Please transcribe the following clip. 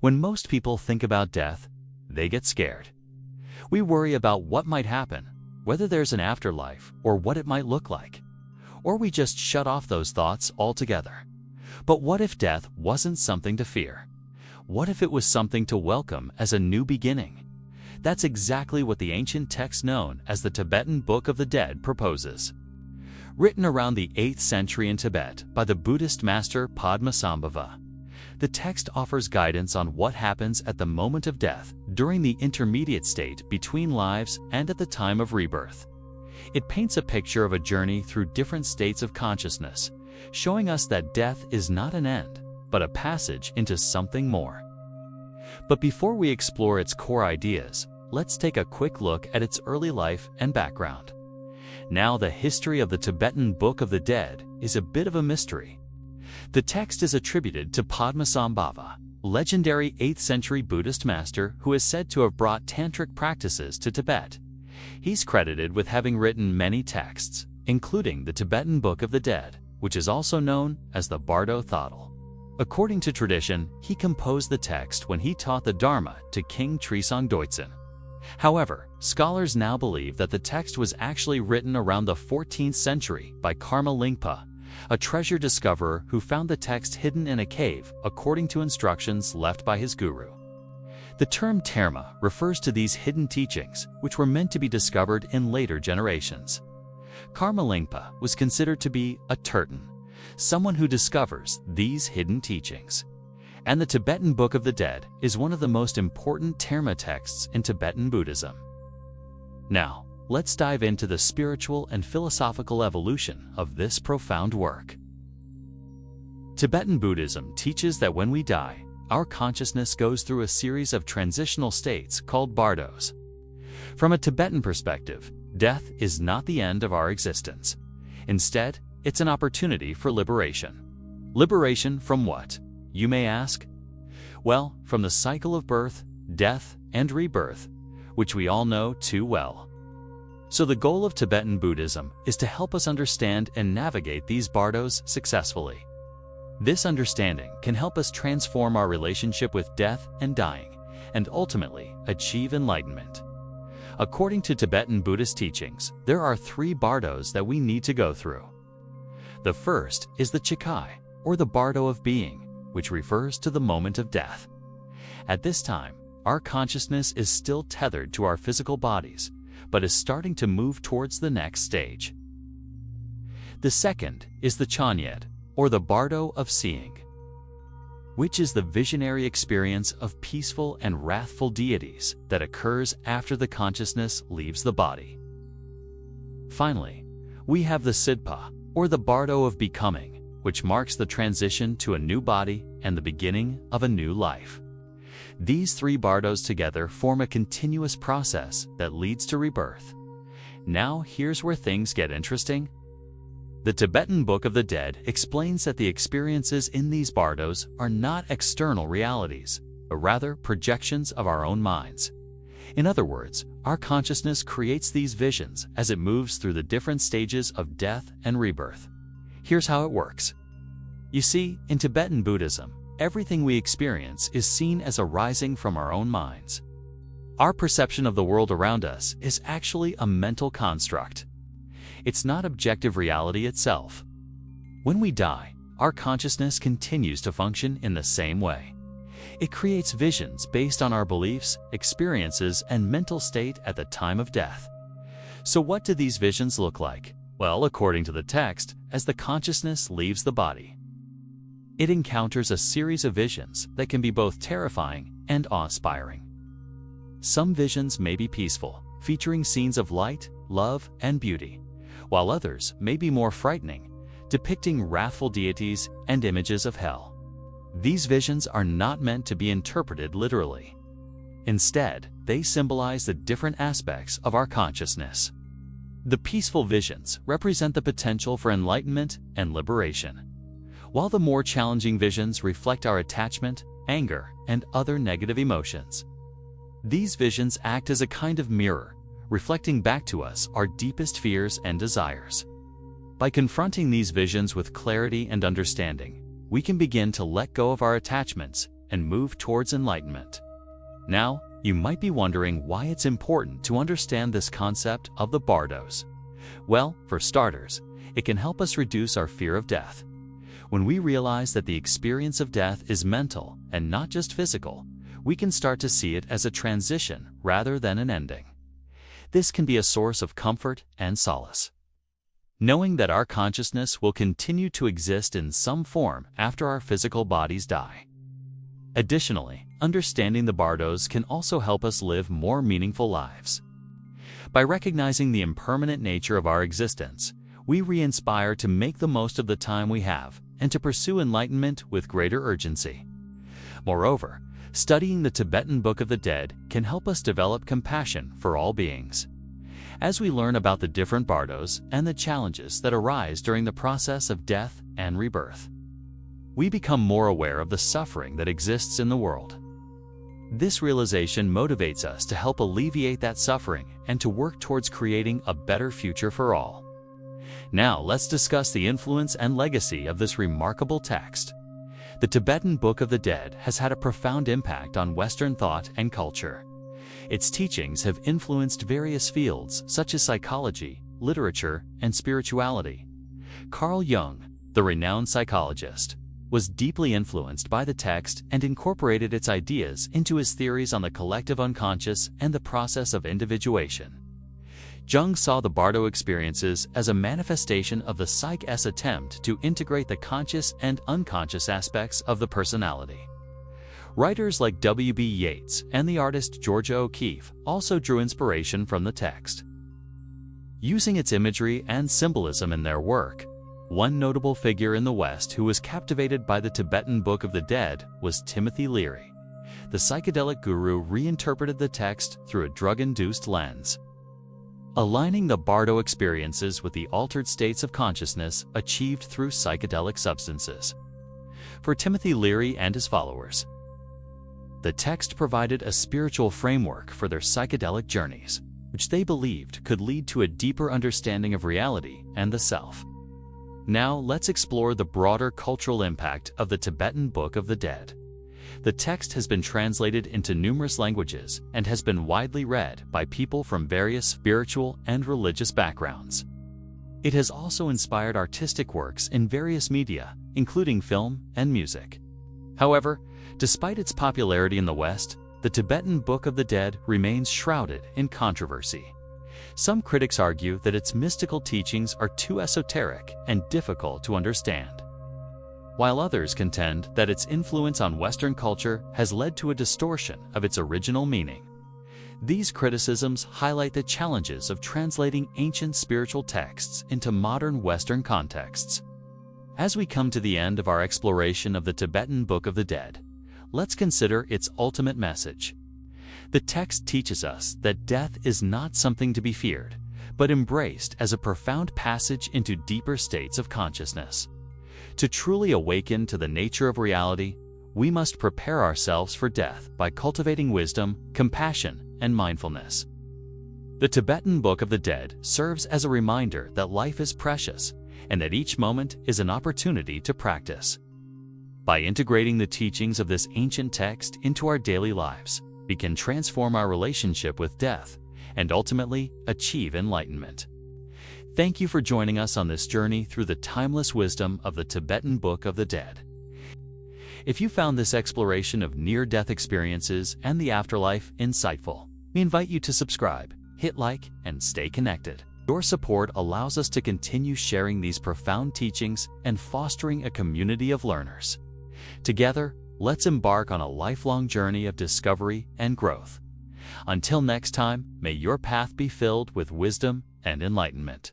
When most people think about death, they get scared. We worry about what might happen, whether there's an afterlife or what it might look like. Or we just shut off those thoughts altogether. But what if death wasn't something to fear? What if it was something to welcome as a new beginning? That's exactly what the ancient text known as the Tibetan Book of the Dead proposes. Written around the 8th century in Tibet by the Buddhist master Padmasambhava, the text offers guidance on what happens at the moment of death, during the intermediate state between lives, and at the time of rebirth. It paints a picture of a journey through different states of consciousness, showing us that death is not an end, but a passage into something more. But before we explore its core ideas, let's take a quick look at its early life and background. Now, the history of the Tibetan Book of the Dead is a bit of a mystery. The text is attributed to Padmasambhava, legendary 8th century Buddhist master who is said to have brought tantric practices to Tibet. He's credited with having written many texts, including the Tibetan Book of the Dead, which is also known as the Bardo Thödol. According to tradition, he composed the text when he taught the Dharma to King Trisong Dortsen. However, scholars now believe that the text was actually written around the 14th century by Karma Lingpa, a treasure discoverer who found the text hidden in a cave according to instructions left by his guru. The term terma refers to these hidden teachings, which were meant to be discovered in later generations. Karma Lingpa was considered to be a terton, someone who discovers these hidden teachings. And the Tibetan Book of the Dead is one of the most important terma texts in Tibetan Buddhism. Now, let's dive into the spiritual and philosophical evolution of this profound work. Tibetan Buddhism teaches that when we die, our consciousness goes through a series of transitional states called bardos. From a Tibetan perspective, death is not the end of our existence. Instead, it's an opportunity for liberation. Liberation from what, you may ask? Well, from the cycle of birth, death, and rebirth, which we all know too well. So the goal of Tibetan Buddhism is to help us understand and navigate these bardos successfully. This understanding can help us transform our relationship with death and dying, and ultimately achieve enlightenment. According to Tibetan Buddhist teachings, there are 3 bardos that we need to go through. The first is the Chikai, or the bardo of being, which refers to the moment of death. At this time, our consciousness is still tethered to our physical bodies, but is starting to move towards the next stage. The second is the Chanyed, or the bardo of seeing, which is the visionary experience of peaceful and wrathful deities that occurs after the consciousness leaves the body. Finally, we have the Sidpa, or the bardo of becoming, which marks the transition to a new body and the beginning of a new life. These 3 bardos together form a continuous process that leads to rebirth. Now, here's where things get interesting. The Tibetan Book of the Dead explains that the experiences in these bardos are not external realities, but rather projections of our own minds. In other words, our consciousness creates these visions as it moves through the different stages of death and rebirth. Here's how it works. You see, in Tibetan Buddhism, everything we experience is seen as arising from our own minds. Our perception of the world around us is actually a mental construct. It's not objective reality itself. When we die, our consciousness continues to function in the same way. It creates visions based on our beliefs, experiences, and mental state at the time of death. So what do these visions look like? Well, according to the text, as the consciousness leaves the body, it encounters a series of visions that can be both terrifying and awe-inspiring. Some visions may be peaceful, featuring scenes of light, love, and beauty, while others may be more frightening, depicting wrathful deities and images of hell. These visions are not meant to be interpreted literally. Instead, they symbolize the different aspects of our consciousness. The peaceful visions represent the potential for enlightenment and liberation, while the more challenging visions reflect our attachment, anger, and other negative emotions. These visions act as a kind of mirror, reflecting back to us our deepest fears and desires. By confronting these visions with clarity and understanding, we can begin to let go of our attachments and move towards enlightenment. Now, you might be wondering why it's important to understand this concept of the Bardos. Well, for starters, it can help us reduce our fear of death. When we realize that the experience of death is mental and not just physical, we can start to see it as a transition rather than an ending. This can be a source of comfort and solace, knowing that our consciousness will continue to exist in some form after our physical bodies die. Additionally, understanding the Bardos can also help us live more meaningful lives. By recognizing the impermanent nature of our existence, we re-inspire to make the most of the time we have and to pursue enlightenment with greater urgency. Moreover, studying the Tibetan Book of the Dead can help us develop compassion for all beings. As we learn about the different Bardos and the challenges that arise during the process of death and rebirth, we become more aware of the suffering that exists in the world. This realization motivates us to help alleviate that suffering and to work towards creating a better future for all. Now, let's discuss the influence and legacy of this remarkable text. The Tibetan Book of the Dead has had a profound impact on Western thought and culture. Its teachings have influenced various fields such as psychology, literature, and spirituality. Carl Jung, the renowned psychologist, was deeply influenced by the text and incorporated its ideas into his theories on the collective unconscious and the process of individuation. Jung saw the Bardo experiences as a manifestation of the Psych-S attempt to integrate the conscious and unconscious aspects of the personality. Writers like W.B. Yeats and the artist Georgia O'Keeffe also drew inspiration from the text, using its imagery and symbolism in their work. One notable figure in the West who was captivated by the Tibetan Book of the Dead was Timothy Leary. The psychedelic guru reinterpreted the text through a drug-induced lens, aligning the Bardo experiences with the altered states of consciousness achieved through psychedelic substances. For Timothy Leary and his followers, the text provided a spiritual framework for their psychedelic journeys, which they believed could lead to a deeper understanding of reality and the self. Now, let's explore the broader cultural impact of the Tibetan Book of the Dead. The text has been translated into numerous languages and has been widely read by people from various spiritual and religious backgrounds. It has also inspired artistic works in various media, including film and music. However, despite its popularity in the West, the Tibetan Book of the Dead remains shrouded in controversy. Some critics argue that its mystical teachings are too esoteric and difficult to understand, while others contend that its influence on Western culture has led to a distortion of its original meaning. These criticisms highlight the challenges of translating ancient spiritual texts into modern Western contexts. As we come to the end of our exploration of the Tibetan Book of the Dead, let's consider its ultimate message. The text teaches us that death is not something to be feared, but embraced as a profound passage into deeper states of consciousness. To truly awaken to the nature of reality, we must prepare ourselves for death by cultivating wisdom, compassion, and mindfulness. The Tibetan Book of the Dead serves as a reminder that life is precious and that each moment is an opportunity to practice. By integrating the teachings of this ancient text into our daily lives, we can transform our relationship with death and ultimately achieve enlightenment. Thank you for joining us on this journey through the timeless wisdom of the Tibetan Book of the Dead. If you found this exploration of near-death experiences and the afterlife insightful, we invite you to subscribe, hit like, and stay connected. Your support allows us to continue sharing these profound teachings and fostering a community of learners. Together, let's embark on a lifelong journey of discovery and growth. Until next time, may your path be filled with wisdom and enlightenment.